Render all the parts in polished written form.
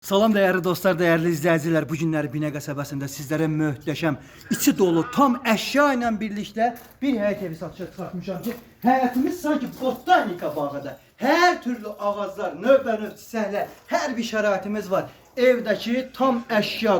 Salam değerli dostlar, değerli izleyiciler. Bu günler Binə qəsəbəsində sizlere möhtəşəm, içi dolu, tam əşya ilə birlikte bir həyət evi satışa çıxartmışam ki, həyətimiz sanki botanika bağıdır. Hər türlü ağaclar, növbə-növ çiçəklər, hər bir şəraitimiz var. Evdəki tam əşya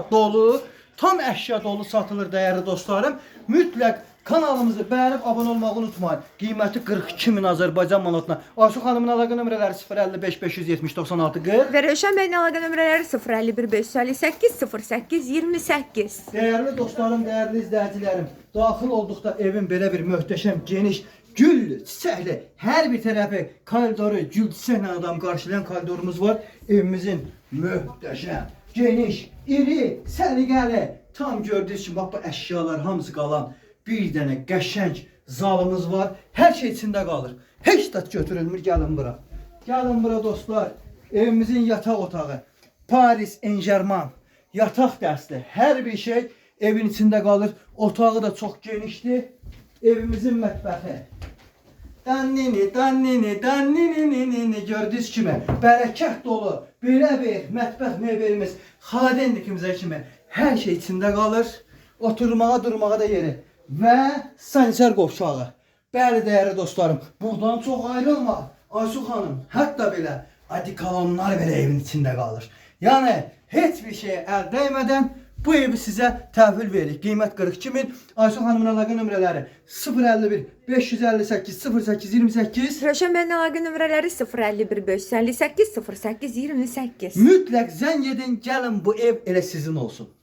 dolu satılır değerli dostlarım. Mütləq kanalımızı beğenip abone olmayı unutmayın. Qiyməti 42.000 Azərbaycan manatına. Aysu xanımın əlaqə nömrələri 055 570 96 40. Və Rövşən bəyin əlaqə nömrələri 051 558 08 28. Değerli dostlarım, değerli izleyicilerim, daxil olduqda evin belə bir möhtəşəm, geniş, gül, çiçəkli, hər bir tərəfi koridoru, gül çiçəklə adam qarşılayan koridorumuz var. Evimizin möhtəşəm, geniş, iri, səliqəli, tam gördüyünüz kimi bax bu əşyalar hamısı qalan bir dənə qəşəng zalımız var. Hər şey içində qalır. Heç də götürülmür, gəlin bura. Gəlin bura dostlar. Evimizin yataq otağı, Paris Saint-Germain, yataq dəstli, hər bir şey evin içində qalır. Otağı da çox genişdir. Evimizin mətbəxi. Dannini gördüyünüz kimi bərəkət dolu belə bir mətbəx mebelimiz xadendikimizə kimi hər şey içində qalır. Oturmağa, durmağa da yeri və sanitar qovşağı. Bəli değerli dostlarım, buradan çox ayrılma Aysu xanım. Hətta belə adikalonlar belə evin içində qalır. Yəni heç bir şey əl dəymədən bu evi sizə təhvil veririk. Qiymət 42.000. Aysu xanımın əlaqə nömrələri 051 558 08 28. Rövşən bəyin əlaqə nömrələri 051 558 08 28. Mütləq zəng edin, gəlin bu ev elə sizin olsun.